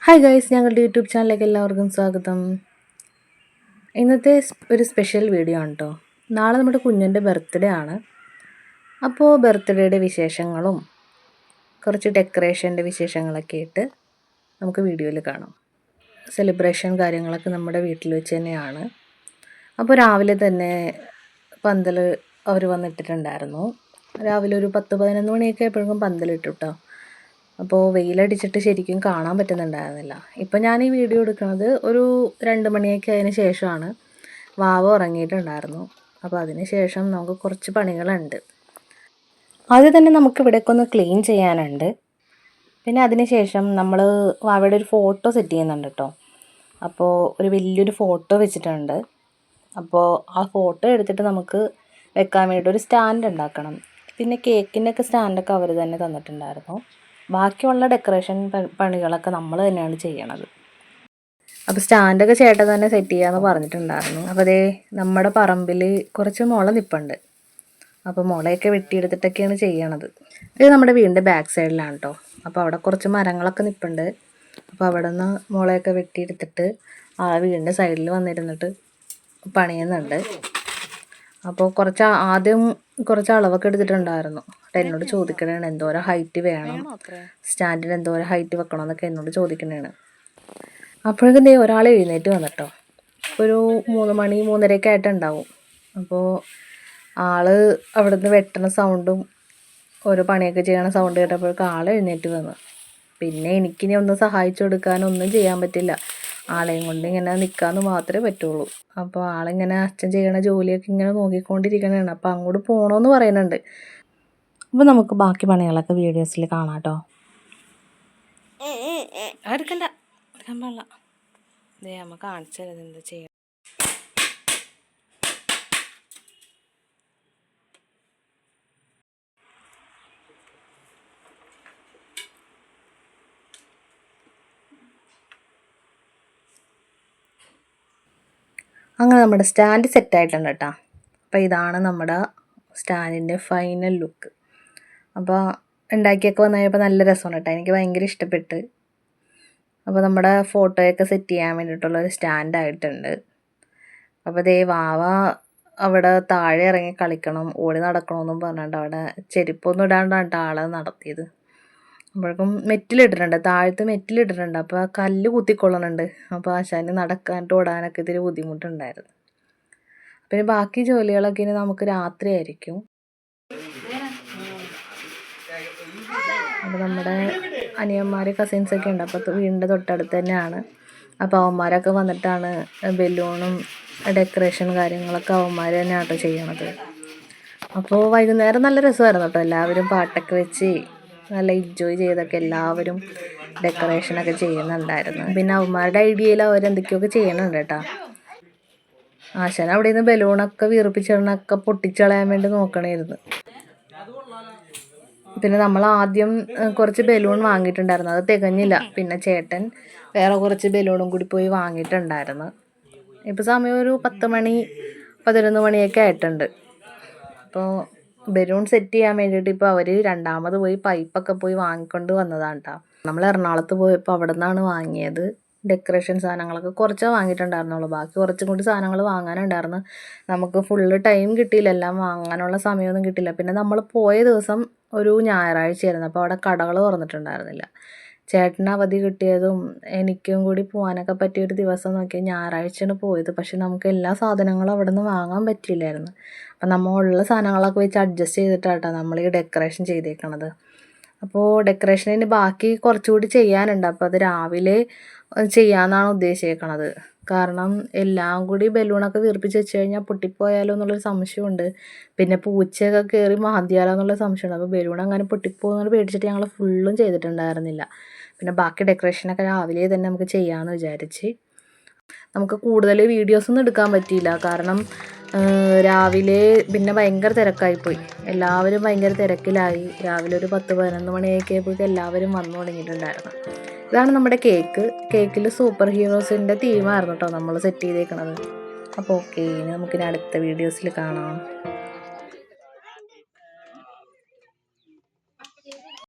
Hi guys, ഞങ്ങളുടെ YouTube ചാനലിലേക്ക് എല്ലാവർക്കും സ്വാഗതം. ഇന്നത്തെ ഒരു സ്പെഷ്യൽ വീഡിയോ ആണ് കേട്ടോ. നാളെ നമ്മുടെ കുഞ്ഞിൻ്റെ ബർത്ത്ഡേ ആണ്. അപ്പോൾ ബർത്ത്ഡേയുടെ വിശേഷങ്ങളും കുറച്ച് ഡെക്കറേഷൻ്റെ വിശേഷങ്ങളൊക്കെ ആയിട്ട് നമുക്ക് വീഡിയോയിൽ കാണാം. സെലിബ്രേഷൻ കാര്യങ്ങളൊക്കെ നമ്മുടെ വീട്ടിൽ വെച്ച് തന്നെയാണ്. അപ്പോൾ രാവിലെ തന്നെ പന്തൽ അവർ വന്നിട്ടിട്ടുണ്ടായിരുന്നു. രാവിലെ ഒരു 10-11 മണിയൊക്കെ ആയപ്പോഴേക്കും പന്തലിട്ടു കേട്ടോ. അപ്പോൾ വെയിലടിച്ചിട്ട് ശരിക്കും കാണാൻ പറ്റുന്നുണ്ടായിരുന്നില്ല. ഇപ്പം ഞാൻ ഈ വീഡിയോ എടുക്കുന്നത് ഒരു 2 മണിയൊക്കെ അതിന് ശേഷമാണ്. വാവ ഉറങ്ങിയിട്ടുണ്ടായിരുന്നു. അപ്പോൾ അതിന് ശേഷം നമുക്ക് കുറച്ച് പണികളുണ്ട്. ആദ്യം തന്നെ നമുക്ക് ഇവിടേക്ക് ഒന്ന് ക്ലീൻ ചെയ്യാനുണ്ട്. പിന്നെ അതിന് ശേഷം നമ്മൾ വാവയുടെ ഒരു ഫോട്ടോ സെറ്റ് ചെയ്യുന്നുണ്ട് കേട്ടോ. അപ്പോൾ ഒരു വലിയൊരു ഫോട്ടോ വെച്ചിട്ടുണ്ട്. അപ്പോൾ ആ ഫോട്ടോ എടുത്തിട്ട് നമുക്ക് വെക്കാൻ വേണ്ടി ഒരു സ്റ്റാൻഡ് ഉണ്ടാക്കണം. പിന്നെ കേക്കിൻ്റെയൊക്കെ സ്റ്റാൻഡൊക്കെ അവർ തന്നെ തന്നിട്ടുണ്ടായിരുന്നു. ബാക്കിയുള്ള ഡെക്കറേഷൻ പണികളൊക്കെ നമ്മൾ തന്നെയാണ് ചെയ്യണത്. അപ്പോൾ സ്റ്റാൻഡൊക്കെ ചേട്ടൻ തന്നെ സെറ്റ് ചെയ്യാമെന്ന് പറഞ്ഞിട്ടുണ്ടായിരുന്നു. അപ്പോൾ അതേ നമ്മുടെ പറമ്പിൽ കുറച്ച് മുള നിൽപ്പുണ്ട്. അപ്പോൾ മുളയൊക്കെ വെട്ടിയെടുത്തിട്ടൊക്കെയാണ് ചെയ്യണത്. ഇത് നമ്മുടെ വീടിൻ്റെ ബാക്ക് സൈഡിലാണ് കേട്ടോ. അപ്പോൾ അവിടെ കുറച്ച് മരങ്ങളൊക്കെ നിൽപ്പുണ്ട്. അപ്പോൾ അവിടെ നിന്ന് മുളയൊക്കെ വെട്ടിയെടുത്തിട്ട് ആ വീടിൻ്റെ സൈഡിൽ വന്നിരുന്നിട്ട് പണിയുന്നുണ്ട്. അപ്പോൾ ആദ്യം കുറച്ച് അളവൊക്കെ എടുത്തിട്ടുണ്ടായിരുന്നു. അപ്പോൾ എന്നോട് ചോദിക്കണേണ് എന്തോരം ഹൈറ്റ് വേണം, സ്റ്റാൻഡിന് എന്തോരം ഹൈറ്റ് വെക്കണം എന്നൊക്കെ എന്നോട് ചോദിക്കണേണ്. അപ്പോഴേക്കും ഒരാൾ എഴുന്നേറ്റ് വന്നിട്ടോ. ഒരു 3 മണി 3:30 ആയിട്ടുണ്ടാവും. അപ്പോൾ ആൾ അവിടെ നിന്ന് വെട്ടണ സൗണ്ടും ഓരോ പണിയൊക്കെ ചെയ്യണ സൗണ്ട് കേട്ടപ്പോഴേക്കും ആൾ എഴുന്നേറ്റ് വന്നു. പിന്നെ എനിക്കിനി ഒന്നും സഹായിച്ചു കൊടുക്കാനൊന്നും ചെയ്യാൻ പറ്റില്ല. ആളെയും കൊണ്ട് ഇങ്ങനെ നിൽക്കാമെന്ന് മാത്രമേ പറ്റുള്ളൂ. അപ്പോൾ ആളിങ്ങനെ അച്ഛൻ ചെയ്യണ ജോലിയൊക്കെ ഇങ്ങനെ നോക്കിക്കൊണ്ടിരിക്കണതാണ്. അപ്പോൾ അങ്ങോട്ട് പോകണമെന്ന് പറയുന്നുണ്ട്. അപ്പോൾ നമുക്ക് ബാക്കി പണികളൊക്കെ വീഡിയോസിൽ കാണാം കേട്ടോ. എടുക്കാൻ പാടില്ല. ഇതേ അമ്മ കാണിച്ചു തരുന്നത് എന്താ ചെയ്യുക. അങ്ങനെ നമ്മുടെ സ്റ്റാൻഡ് സെറ്റായിട്ടുണ്ട് കേട്ടോ. അപ്പോൾ ഇതാണ് നമ്മുടെ സ്റ്റാൻഡിൻ്റെ ഫൈനൽ ലുക്ക്. അപ്പോൾ ഉണ്ടാക്കിയൊക്കെ വന്നു കഴിഞ്ഞപ്പോൾ നല്ല രസമാണ് കേട്ടോ. എനിക്ക് ഭയങ്കര ഇഷ്ടപ്പെട്ട്. അപ്പോൾ നമ്മുടെ ഫോട്ടോയൊക്കെ സെറ്റ് ചെയ്യാൻ വേണ്ടിയിട്ടുള്ളൊരു സ്റ്റാൻഡായിട്ടുണ്ട്. അപ്പോൾ ദേ വാവ അവിടെ താഴെ ഇറങ്ങി കളിക്കണം, ഓടി നടക്കണമെന്നും പറഞ്ഞിട്ട് അവിടെ ചെരുപ്പൊന്നും ഇടാണ്ടാണ് ആളെ നടത്തിയത്. അപ്പോഴേക്കും മെറ്റിലിട്ടിട്ടുണ്ട്, താഴത്ത് മെറ്റിലിട്ടിട്ടുണ്ട്. അപ്പോൾ ആ കല്ല് കുത്തിക്കൊള്ളണുണ്ട്. അപ്പോൾ ആശാന് നടക്കാനായിട്ട് ഓടാനൊക്കെ ഇത്തിരി ബുദ്ധിമുട്ടുണ്ടായിരുന്നു. പിന്നെ ബാക്കി ജോലികളൊക്കെ ഇനി നമുക്ക് രാത്രി ആയിരിക്കും. അപ്പോൾ നമ്മുടെ അനിയന്മാർ കസിൻസൊക്കെ ഉണ്ട്. അപ്പോൾ വീടിൻ്റെ തൊട്ടടുത്ത് തന്നെയാണ്. അപ്പോൾ അവന്മാരൊക്കെ വന്നിട്ടാണ് ബലൂണും ഡെക്കറേഷൻ കാര്യങ്ങളൊക്കെ അവന്മാർ തന്നെയാണ് കേട്ടോ ചെയ്യണത്. അപ്പോൾ വൈകുന്നേരം നല്ല രസമായിരുന്നു കേട്ടോ. എല്ലാവരും പാട്ടൊക്കെ വെച്ച് നല്ല എൻജോയ് ചെയ്തൊക്കെ എല്ലാവരും ഡെക്കറേഷനൊക്കെ ചെയ്യുന്നുണ്ടായിരുന്നു. പിന്നെ അവന്മാരുടെ ഐഡിയയിൽ അവരെന്തൊക്കെയൊക്കെ ചെയ്യണുണ്ട് കേട്ടോ. ആശാൻ അവിടെ നിന്ന് ബലൂണൊക്കെ വീർപ്പിച്ചിടണൊക്കെ പൊട്ടിച്ചളയാൻ വേണ്ടി നോക്കണമായിരുന്നു. പിന്നെ നമ്മൾ ആദ്യം കുറച്ച് ബലൂൺ വാങ്ങിയിട്ടുണ്ടായിരുന്നു, അത് തികഞ്ഞില്ല. പിന്നെ ചേട്ടൻ വേറെ കുറച്ച് ബലൂണും കൂടി പോയി വാങ്ങിയിട്ടുണ്ടായിരുന്നു. ഇപ്പോൾ സമയം ഒരു 10 മണി 11 മണിയൊക്കെ ആയിട്ടുണ്ട്. അപ്പോൾ ബലൂൺ സെറ്റ് ചെയ്യാൻ വേണ്ടിയിട്ട് ഇപ്പോൾ അവർ രണ്ടാമത് പോയി പൈപ്പൊക്കെ പോയി വാങ്ങിക്കൊണ്ട് വന്നതാണ് കേട്ടോ. നമ്മൾ എറണാകുളത്ത് പോയപ്പോൾ അവിടെ നിന്നാണ് വാങ്ങിയത്. ഡെക്കറേഷൻ സാധനങ്ങളൊക്കെ കുറച്ചേ വാങ്ങിയിട്ടുണ്ടായിരുന്നുള്ളൂ. ബാക്കി കുറച്ചും കൂടി സാധനങ്ങൾ വാങ്ങാനുണ്ടായിരുന്നു. നമുക്ക് ഫുള്ള് ടൈം കിട്ടിയില്ല, എല്ലാം വാങ്ങാനുള്ള സമയമൊന്നും കിട്ടില്ല. പിന്നെ നമ്മൾ പോയ ദിവസം ഒരു ഞായറാഴ്ചയായിരുന്നു. അപ്പോൾ അവിടെ കടകൾ തുറന്നിട്ടുണ്ടായിരുന്നില്ല. ചേട്ടന് അവധി കിട്ടിയതും എനിക്കും കൂടി പോകാനൊക്കെ പറ്റിയൊരു ദിവസം നോക്കിയാൽ ഞായറാഴ്ചയാണ് പോയത്. പക്ഷെ നമുക്ക് എല്ലാ സാധനങ്ങളും അവിടെ നിന്ന് വാങ്ങാൻ പറ്റിയില്ലായിരുന്നു. അപ്പം നമ്മൾ ഉള്ള സാധനങ്ങളൊക്കെ വെച്ച് അഡ്ജസ്റ്റ് ചെയ്തിട്ടാണ് നമ്മൾ ഈ ഡെക്കറേഷൻ ചെയ്തേക്കണത്. അപ്പോൾ ഡെക്കറേഷനിന് ബാക്കി കുറച്ചുകൂടി ചെയ്യാനുണ്ട്. അപ്പോൾ അത് രാവിലെ ചെയ്യാമെന്നാണ് ഉദ്ദേശിച്ചേക്കണത്. കാരണം എല്ലാം കൂടി ബലൂണൊക്കെ വീർപ്പിച്ച് വെച്ച് കഴിഞ്ഞാൽ പൊട്ടിപ്പോയാലോ എന്നുള്ളൊരു സംശയമുണ്ട്. പിന്നെ പൂച്ചയൊക്കെ കയറി മാന്തിയാലോ എന്നുള്ള സംശയമുണ്ട്. അപ്പോൾ ബലൂൺ അങ്ങനെ പൊട്ടിപ്പോകുന്നത് പേടിച്ചിട്ട് ഞങ്ങൾ ഫുള്ളും ചെയ്തിട്ടുണ്ടായിരുന്നില്ല. പിന്നെ ബാക്കി ഡെക്കറേഷനൊക്കെ രാവിലെ തന്നെ നമുക്ക് ചെയ്യാമെന്ന് വിചാരിച്ച്. നമുക്ക് കൂടുതൽ വീഡിയോസൊന്നും എടുക്കാൻ പറ്റിയില്ല. കാരണം രാവിലെ പിന്നെ ഭയങ്കര തിരക്കായിപ്പോയി. എല്ലാവരും ഭയങ്കര തിരക്കിലായി. രാവിലെ ഒരു 10-11 മണിയൊക്കെ ആയപ്പോഴേക്കും എല്ലാവരും വന്നു തുടങ്ങിയിട്ടുണ്ടായിരുന്നു. ഇതാണ് നമ്മുടെ കേക്ക്. കേക്കിൽ സൂപ്പർ ഹീറോസിൻ്റെ തീമായിരുന്നു കേട്ടോ നമ്മൾ സെറ്റ് ചെയ്തേക്കണത്. അപ്പോൾ ഓക്കെ, ഇനി നമുക്കിനി അടുത്ത വീഡിയോസിൽ കാണാം.